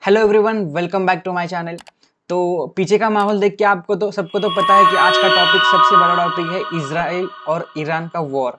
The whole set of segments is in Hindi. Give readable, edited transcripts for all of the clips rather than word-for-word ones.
Hello everyone, welcome back to my channel. तो पीछे का माहौल देख के आपको तो सबको तो पता है कि आज का टॉपिक सबसे बड़ा टॉपिक है इजराइल और ईरान का वॉर।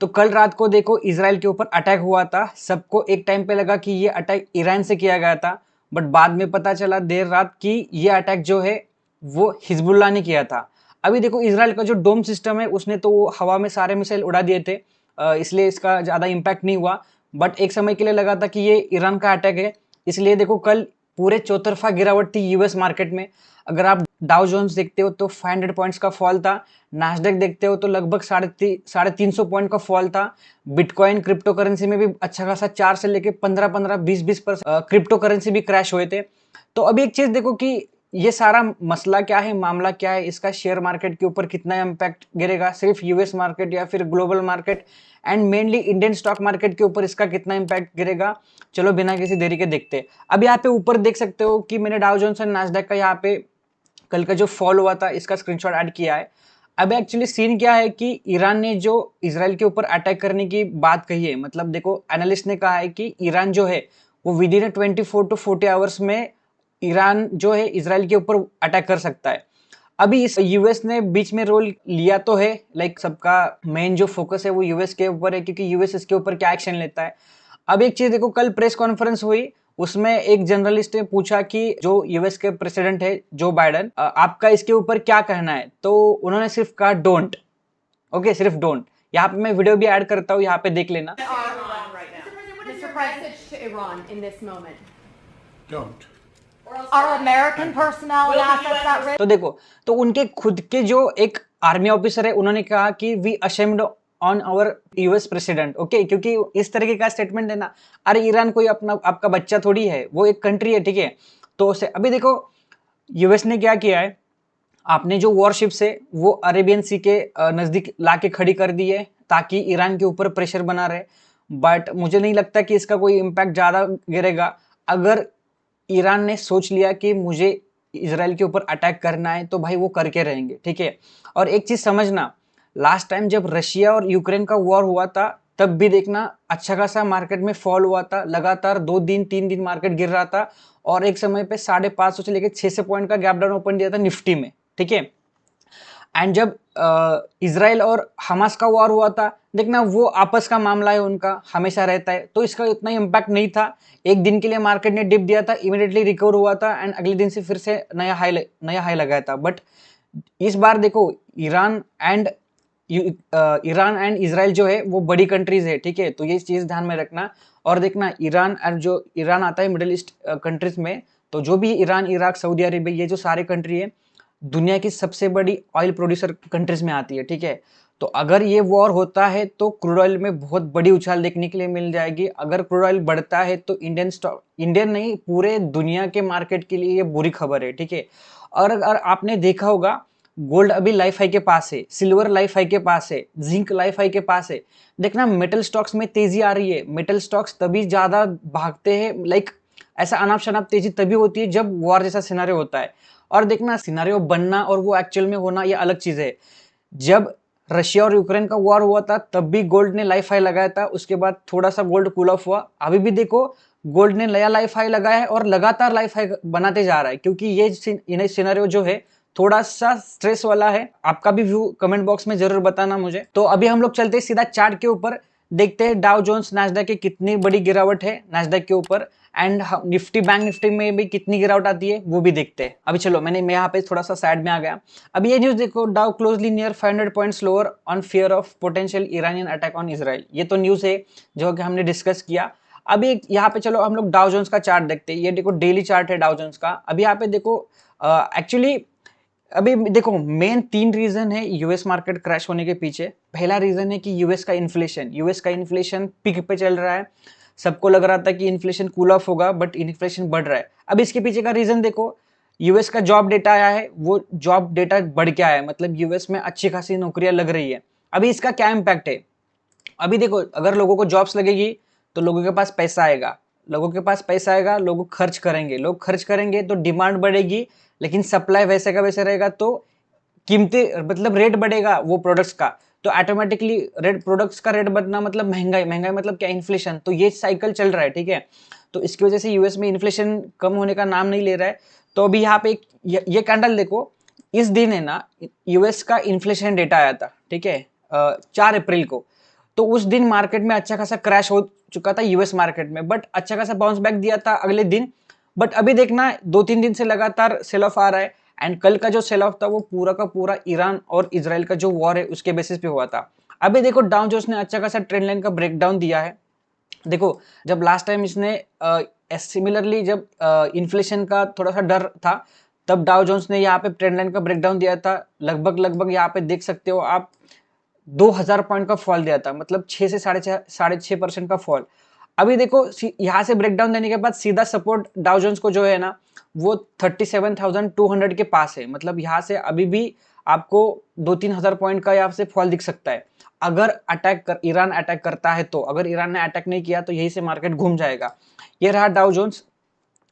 तो कल रात को देखो इजराइल के ऊपर अटैक हुआ था। सबको एक टाइम पे लगा कि ये अटैक ईरान से किया गया था, बट बाद में पता चला देर रात कि ये अटैक जो है वो हिजबुल्लाह ने किया था। अभी देखो इजराइल का जो डोम सिस्टम है उसने तो वो हवा में सारे मिसाइल उड़ा दिए थे, इसलिए इसका ज़्यादा इम्पैक्ट नहीं हुआ। बट एक समय के लिए लगा था कि ये ईरान का अटैक है, इसलिए देखो कल पूरे चौतरफा गिरावट थी यूएस मार्केट में। अगर आप डाउ जोन्स देखते हो तो 500 पॉइंट्स का फॉल था। नास्डैक देखते हो तो लगभग 350 पॉइंट का फॉल था। बिटकॉइन क्रिप्टो करेंसी में भी अच्छा खासा 4 से लेके 15-15 20-20% क्रिप्टो करेंसी भी क्रैश हुए थे। तो अभी एक चीज देखो कि ये सारा मसला क्या है, मामला क्या है, इसका शेयर मार्केट के ऊपर कितना इम्पैक्ट गिरेगा, सिर्फ यूएस मार्केट या फिर global market and mainly Indian stock market के ऊपर इसका कितना इम्पैक्ट गिरेगा। चलो बिना किसी देरी के देखते हैं। अब यहाँ पे ऊपर देख सकते हो कि मैंने डाउ जोन्स एंड नास्डैक का यहाँ पे कल का जो फॉल हुआ था इसका स्क्रीनशॉट ऐड किया है। अब एक्चुअली सीन क्या है कि ईरान ने जो इसराइल के ऊपर अटैक करने की बात कही है, मतलब देखो एनालिस्ट ने कहा है कि ईरान जो है वो विद इन 24 to 40 आवर्स में ईरान जो है इसराइल के ऊपर अटैक कर सकता है। अभी इस यूएस ने बीच में रोल लिया तो है, लाइक सबका मेन जो फोकस है वो यूएस के ऊपर है क्योंकि यूएस इसके ऊपर क्या एक्शन लेता है। अब एक चीज देखो, कल प्रेस कॉन्फ्रेंस हुई, उसमें एक जर्नलिस्ट ने पूछा कि जो यूएस के प्रेसिडेंट है जो बाइडन, आपका इसके ऊपर क्या कहना है। तो उन्होंने सिर्फ कहा डोंट। ओके, सिर्फ डोंट। यहाँ पे मैं वीडियो भी ऐड करता हूँ, यहाँ पे देख लेना। Mr. President, to Iran in this moment? Don't. Are American personnel and assets at risk? तो देखो, तो उनके खुद के जो एक आर्मी ऑफिसर है उन्होंने कहा कि we ashamed on our US president. Okay, क्योंकि इस तरीके का स्टेटमेंट देना, अरे ईरान कोई अपना आपका बच्चा थोड़ी है, वो एक कंट्री है, ठीक है। तो उसे अभी देखो यूएस ने क्या किया है, आपने जो वॉरशिप्स है वो अरेबियन सी के नजदीक लाके खड़ी कर दी है ताकि ईरान के ऊपर प्रेशर बना रहे। बट मुझे नहीं लगता कि इसका कोई इम्पैक्ट ज्यादा गिरेगा। अगर ईरान ने सोच लिया कि मुझे इसराइल के ऊपर अटैक करना है तो भाई वो करके रहेंगे, ठीक है। और एक चीज समझना, लास्ट टाइम जब रशिया और यूक्रेन का वॉर हुआ था तब भी देखना अच्छा खासा मार्केट में फॉल हुआ था, लगातार 2 दिन 3 दिन मार्केट गिर रहा था और एक समय पे 550 से लेकर 600 पॉइंट का गैप डाउन ओपन दिया था निफ्टी में, ठीक है। एंड जब इसराइल और हमास का वॉर हुआ था, देखना वो आपस का मामला है, उनका हमेशा रहता है, तो इसका इतना इम्पैक्ट नहीं था। एक दिन के लिए मार्केट ने डिप दिया था, इमीडिएटली रिकवर हुआ था एंड अगले दिन से फिर से नया हाई लगाया था। बट इस बार देखो ईरान एंड इसराइल जो है वो बड़ी कंट्रीज है, ठीक है। तो ये चीज ध्यान में रखना। और देखना ईरान और जो ईरान आता है मिडिल ईस्ट कंट्रीज में, तो जो भी ईरान, इराक, सऊदी अरेबिया, ये जो सारे कंट्री है दुनिया की सबसे बड़ी ऑयल प्रोड्यूसर कंट्रीज में आती है, ठीक है। तो अगर ये वॉर होता है तो क्रूड ऑयल में बहुत बड़ी उछाल देखने के लिए मिल जाएगी। अगर क्रूड ऑयल बढ़ता है तो इंडियन नहीं पूरे दुनिया के मार्केट के लिए ये बुरी खबर है, ठीक है। और अगर आपने देखा होगा, गोल्ड अभी लाइफ हाई के पास है, सिल्वर लाइफ हाई के पास है, जिंक लाइफ हाई के पास है। देखना मेटल स्टॉक्स में तेजी आ रही है। मेटल स्टॉक्स तभी ज्यादा भागते हैं, लाइक ऐसा अनाप शनाप तेजी तभी होती है जब वॉर जैसा सिनारियो होता है। और देखना सिनारियो बनना और वो एक्चुअल में होना ये अलग चीज है। जब रशिया और यूक्रेन का वॉर हुआ था तब भी गोल्ड ने लाइफ हाई लगाया था, उसके बाद थोड़ा सा गोल्ड कूल ऑफ हुआ। अभी भी देखो गोल्ड ने नया लाइफ हाई लगाया है और लगातार लाइफ हाई बनाते जा रहा है, क्योंकि ये सिनेरियो जो है थोड़ा सा स्ट्रेस वाला है। आपका भी व्यू कमेंट बॉक्स में जरूर बताना मुझे। तो अभी हम लोग चलते हैं सीधा चार्ट के ऊपर, देखते हैं डाउ जोन्स नास्डैक की कितनी बड़ी गिरावट है नास्डैक के ऊपर एंड निफ्टी बैंक निफ्टी में भी कितनी गिरावट आती है वो भी देखते हैं। अभी चलो मैं यहाँ पे थोड़ा सा साइड में आ गया। अभी ये न्यूज देखो, डाउ closely near 500 points lower on fear of potential Iranian attack on Israel. ये तो न्यूज है जो कि हमने डिस्कस किया। अभी यहाँ पे चलो हम लोग डाउ जोन्स का चार्ट देखते हैं। ये देखो डेली चार्ट है डाउ जोन्स का। अभी यहाँ पे देखो एक्चुअली अभी देखो मेन 3 रीजन है यूएस मार्केट क्रैश होने के पीछे। पहला रीजन है कि यूएस का इन्फ्लेशन पीक पे चल रहा है। सबको लग रहा था कि इन्फ्लेशन कूल ऑफ होगा, बट इन्फ्लेशन बढ़ रहा है। अब इसके पीछे का रीजन देखो, यूएस का जॉब डेटा आया है, वो जॉब डेटा बढ़ के आया है, मतलब यूएस में अच्छी खासी नौकरियां लग रही है। अभी इसका क्या इम्पैक्ट है, अभी देखो अगर लोगों को जॉब्स लगेगी तो लोगों के पास पैसा आएगा, लोग खर्च करेंगे, लोग खर्च करेंगे तो डिमांड बढ़ेगी, लेकिन सप्लाई वैसे का वैसे रहेगा तो कीमतें मतलब रेट बढ़ेगा वो प्रोडक्ट्स का, तो ऑटोमेटिकली रेट प्रोडक्ट्स का रेट बढ़ना मतलब महंगाई, महंगाई मतलब क्या, इन्फ्लेशन। तो ये साइकिल चल रहा है, ठीक है। तो इसकी वजह से यूएस में इन्फ्लेशन कम होने का नाम नहीं ले रहा है। तो अभी यहाँ पे एक ये कैंडल देखो, इस दिन है ना यूएस का इन्फ्लेशन डेटा आया था, ठीक है, 4 अप्रैल को। तो उस दिन मार्केट में अच्छा खासा क्रैश हो चुका था यूएस मार्केट में, बट अच्छा खासा बाउंस बैक दिया था अगले दिन। बट अभी देखना 2-3 दिन से लगातार सेल ऑफ आ रहा है, एंड कल का जो सेल ऑफ था वो पूरा का पूरा ईरान और इजराइल का जो वॉर है उसके बेसिस पे हुआ था। अभी देखो डाउ जोन्स ने अच्छा खासा ट्रेंड लाइन का ब्रेकडाउन दिया है। देखो जब लास्ट टाइम इसने सिमिलरली जब इन्फ्लेशन का थोड़ा सा डर था, तब डाउ जोन्स ने यहाँ पे ट्रेंड लाइन का ब्रेकडाउन दिया था। लगभग यहाँ पे देख सकते हो आप 2000 पॉइंट का फॉल दिया था, मतलब 6 से 6.5% का फॉल। अभी देखो यहाँ से ब्रेकडाउन देने के बाद सीधा सपोर्ट डाउ जोन्स को जो है ना वो 37,200 के पास है। मतलब यहाँ से अभी भी आपको 2-3 हजार पॉइंट का यहाँ से फॉल दिख सकता है, अगर ईरान अटैक करता है तो। अगर ईरान ने अटैक नहीं किया तो यही से मार्केट घूम जाएगा। ये रहा डाउ जोन्स।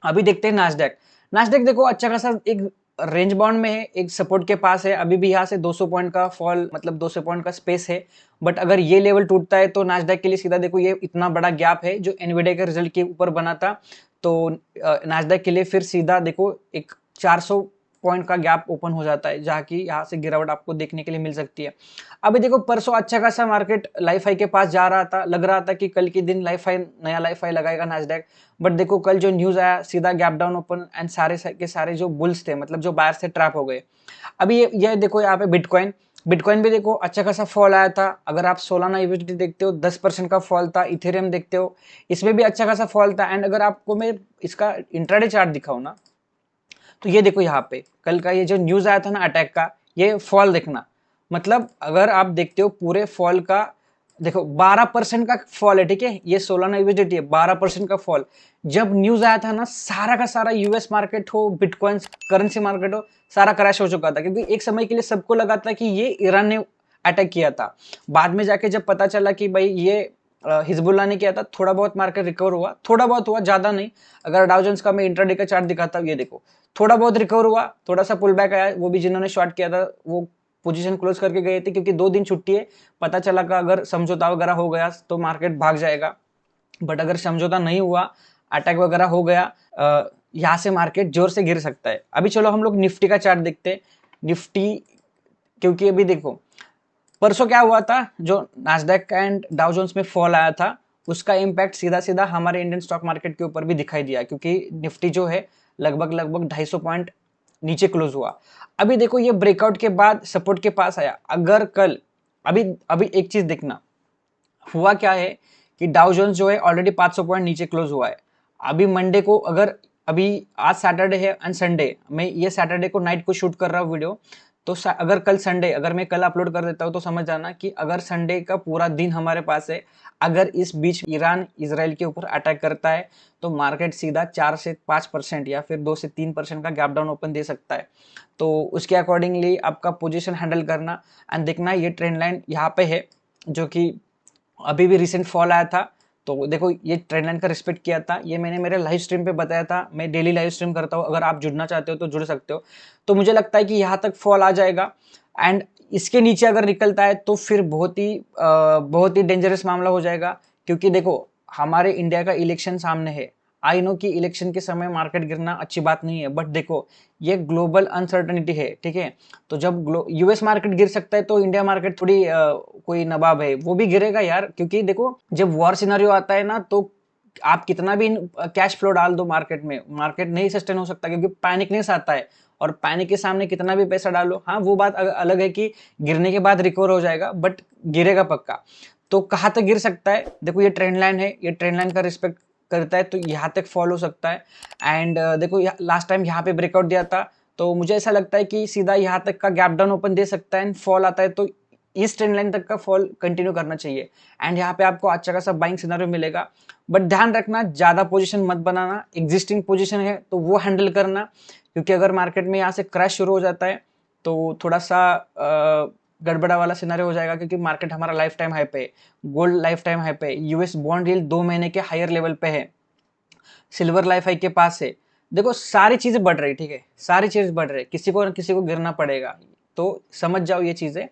अभी देखते हैं नास्डैक। नास्डैक देखो अच्छा खासा एक रेंज बाउंड में है, एक सपोर्ट के पास है। अभी भी यहाँ से 200 पॉइंट का फॉल, मतलब 200 पॉइंट का स्पेस है। बट अगर ये लेवल टूटता है तो नास्डैक के लिए सीधा देखो ये इतना बड़ा गैप है जो एनवीडिया के रिजल्ट के ऊपर बना था, तो नास्डैक के लिए फिर सीधा देखो एक 400 पॉइंट का गैप ओपन हो जाता है, जहाँ की यहाँ से गिरावट आपको देखने के लिए मिल सकती है। अभी देखो परसों अच्छा खासा मार्केट लाइफ हाई के पास जा रहा था, लग रहा था कि कल के दिन नया लाइफ हाई लगाएगा नास्डैक। बट देखो कल जो न्यूज आया सीधा गैप डाउन ओपन, एंड सारे के सारे जो बुल्स थे, मतलब जो बायर्स थे, ट्रैप हो गए। अभी ये देखो यहाँ पे बिटकॉइन भी देखो अच्छा खासा फॉल आया था। अगर आप सोलाना यूएसडी देखते हो 10% का फॉल था। इथेरियम देखते हो इसमें भी अच्छा खासा फॉल था। एंड अगर आपको मैं इसका इंट्राडे चार्ट दिखाऊं ना, तो ये देखो यहाँ पे कल का ये जो न्यूज आया था ना अटैक का, ये फॉल देखना। मतलब अगर आप देखते हो पूरे फॉल का देखो 12% का फॉल है, ठीक है, ये सोलाना यूएसडीटी है, 12% का फॉल। जब न्यूज आया था ना सारा का सारा यूएस मार्केट हो, बिटकॉइन करेंसी मार्केट हो, सारा क्रैश हो चुका था, क्योंकि एक समय के लिए सबको लगा था कि ये ईरान ने अटैक किया था। बाद में जाके जब पता चला कि भाई ये हिजबुल्ला ने किया था, थोड़ा बहुत मार्केट रिकवर हुआ, थोड़ा बहुत हुआ, ज्यादा नहीं। अगर डाउ जोन्स का मैं इंट्राडे का चार्ट दिखाता हूँ, ये देखो थोड़ा बहुत रिकवर हुआ, थोड़ा सा पुल बैक आया। वो भी जिन्होंने शॉर्ट किया था वो पोजीशन क्लोज करके गए थे, क्योंकि 2 दिन छुट्टी है। पता चला कि अगर समझौता वगैरह हो गया तो मार्केट भाग जाएगा। बट अगर समझौता नहीं हुआ, अटैक वगैरह हो गया, यहाँ से मार्केट जोर से गिर सकता है। अभी चलो हम लोग निफ्टी का चार्ट देखते हैं। निफ्टी, क्योंकि अभी देखो परसों क्या हुआ था, जो नास्डैक एंड डाउ जोन्स में फॉल आया था उसका इम्पैक्ट सीधा सीधा हमारे इंडियन स्टॉक मार्केट के ऊपर भी दिखाई दिया, क्योंकि निफ्टी जो है लगभग 250 पॉइंट नीचे क्लोज हुआ। अभी देखो ये ब्रेकआउट के बाद सपोर्ट के पास आया। अगर कल अभी अभी एक चीज देखना, हुआ क्या है कि डाउ जोन्स जो है ऑलरेडी 500 पॉइंट नीचे क्लोज हुआ है। अभी मंडे को, अगर अभी आज सैटरडे है एंड संडे, मैं ये सैटरडे को नाइट को शूट कर रहा हूँ वीडियो, तो अगर कल संडे, अगर मैं कल अपलोड कर देता हूँ तो समझ जाना कि अगर संडे का पूरा दिन हमारे पास है, अगर इस बीच ईरान इजराइल के ऊपर अटैक करता है तो मार्केट सीधा 4 से 5% या फिर 2 से 3% का गैप डाउन ओपन दे सकता है। तो उसके अकॉर्डिंगली आपका पोजीशन हैंडल करना एंड देखना। ये ट्रेंड लाइन यहाँ पे है जो कि अभी भी रिसेंट फॉल आया था, तो देखो ये ट्रेंड लाइन का रिस्पेक्ट किया था। ये मैंने मेरे लाइव स्ट्रीम पे बताया था, मैं डेली लाइव स्ट्रीम करता हूँ, अगर आप जुड़ना चाहते हो तो जुड़ सकते हो। तो मुझे लगता है कि यहाँ तक फॉल आ जाएगा, एंड इसके नीचे अगर निकलता है तो फिर बहुत ही डेंजरस मामला हो जाएगा। क्योंकि देखो हमारे इंडिया का इलेक्शन सामने है। आई नो कि इलेक्शन के समय मार्केट गिरना अच्छी बात नहीं है, बट देखो ये ग्लोबल अनसर्टनिटी है, ठीक है। तो जब यूएस मार्केट गिर सकता है तो इंडिया मार्केट थोड़ी कोई नवाब है वो भी गिरेगा यार। क्योंकि देखो जब वॉर सिनेरियो आता है ना, तो आप कितना भी कैश फ्लो डाल दो मार्केट में, मार्केट नहीं सस्टेन हो सकता, क्योंकि पैनिकनेस आता है। और पैनिक के सामने कितना भी पैसा डालो, हाँ वो बात अलग है कि गिरने के बाद रिकवर हो जाएगा, बट गिरेगा पक्का। तो कहाँ तक गिर सकता है, देखो ये ट्रेंड लाइन है, ये ट्रेंड लाइन का रिस्पेक्ट करता है तो यहाँ तक फॉल हो सकता है। एंड देखो लास्ट टाइम यहाँ पे ब्रेकआउट दिया था, तो मुझे ऐसा लगता है कि सीधा यहाँ तक का गैप डाउन ओपन दे सकता है। एंड फॉल आता है तो इस ट्रेंड लाइन तक का फॉल कंटिन्यू करना चाहिए, एंड यहाँ पे आपको अच्छा खासा बाइंग सिनेरियो मिलेगा। बट ध्यान रखना ज्यादा पोजीशन मत बनाना, एग्जिस्टिंग पोजीशन है तो वो हैंडल करना। क्योंकि अगर मार्केट में यहाँ से क्रैश शुरू हो जाता है तो थोड़ा सा गड़बड़ा वाला सिनेरियो हो जाएगा, क्योंकि मार्केट हमारा लाइफ टाइम हाई पे, गोल्ड लाइफ टाइम हाई पे, यूएस बॉन्ड यील्ड 2 महीने के हायर लेवल पे है, सिल्वर लाइफ हाई के पास है। देखो सारी चीजें बढ़ रही, ठीक है, सारी चीजें बढ़ रही, किसी को न किसी को गिरना पड़ेगा, तो समझ जाओ ये चीजें।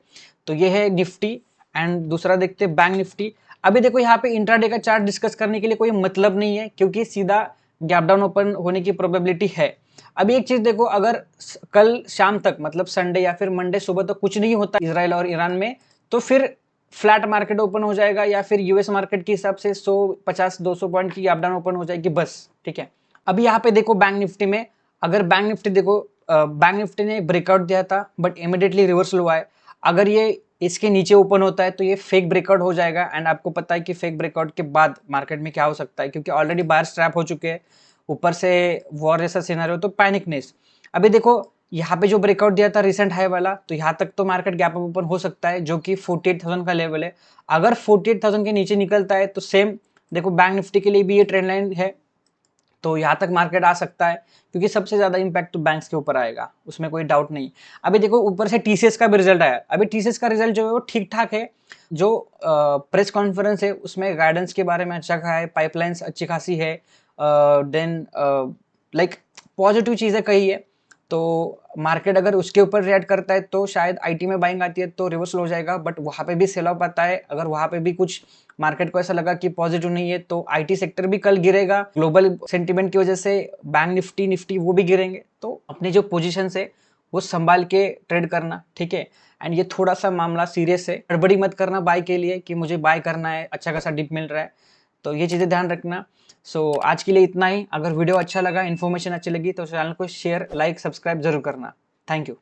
तो ये है निफ्टी। एंड दूसरा देखते हैं बैंक निफ्टी। अभी देखो यहाँ पे इंट्राडे का चार्ट डिस्कस करने के लिए कोई मतलब नहीं है, क्योंकि सीधा गैप डाउन ओपन होने की प्रोबेबिलिटी है। अभी एक चीज देखो, अगर कल शाम तक मतलब संडे या फिर मंडे सुबह तक कुछ नहीं होता इजराइल और ईरान में, तो फिर फ्लैट मार्केट ओपन हो जाएगा, या फिर यूएस मार्केट के हिसाब से 150-200 पॉइंट की गैप डाउन ओपन हो जाएगी बस, ठीक है। अभी यहाँ पे देखो बैंक निफ्टी में, अगर बैंक निफ्टी देखो, बैंक निफ्टी ने ब्रेकआउट दिया था बट इमीडिएटली रिवर्सल हुआ है। अगर ये इसके नीचे ओपन होता है तो ये फेक ब्रेकआउट हो जाएगा, एंड आपको पता है कि फेक ब्रेकआउट के बाद मार्केट में क्या हो सकता है, क्योंकि ऑलरेडी बाहर स्ट्रैप हो चुके हैं, ऊपर से वॉर जैसा सिनेरियो, तो पैनिकनेस। अभी देखो यहाँ पे जो ब्रेकआउट दिया था रिसेंट हाई वाला, तो यहाँ तक तो मार्केट गैप अप ओपन हो सकता है, जो कि 48,000 का लेवल है। अगर 48,000 के नीचे निकलता है तो सेम देखो बैंक निफ्टी के लिए भी ये ट्रेंड लाइन है, तो यहाँ तक मार्केट आ सकता है, क्योंकि सबसे ज्यादा इंपैक्ट तो बैंक्स के ऊपर आएगा, उसमें कोई डाउट नहीं। अभी देखो ऊपर से टीसीएस का भी रिजल्ट आया। अभी टीसीएस का रिजल्ट जो है वो ठीक ठाक है, जो प्रेस कॉन्फ्रेंस है उसमें गाइडेंस के बारे में अच्छा कहा है, पाइपलाइंस अच्छी खासी है, देन लाइक पॉजिटिव चीजें कही है। तो मार्केट अगर उसके ऊपर रिएक्ट करता है तो शायद आईटी में बाइंग आती है तो रिवर्सल हो जाएगा, बट वहां पे भी सेल ऑफ आता है। अगर वहां पे भी कुछ मार्केट को ऐसा लगा कि पॉजिटिव नहीं है तो आईटी सेक्टर भी कल गिरेगा, ग्लोबल सेंटीमेंट की वजह से बैंक निफ्टी वो भी गिरेंगे। तो अपनी जो पोजीशन है वो संभाल के ट्रेड करना, ठीक है। एंड ये थोड़ा सा मामला सीरियस है, गड़बड़ी मत करना बाय के लिए कि मुझे बाय करना है, अच्छा खासा डिप मिल रहा है, तो ये चीजें ध्यान रखना। सो आज के लिए इतना ही। अगर वीडियो अच्छा लगा, इन्फॉर्मेशन अच्छी लगी तो चैनल को शेयर, लाइक, सब्सक्राइब जरूर करना। Thank you.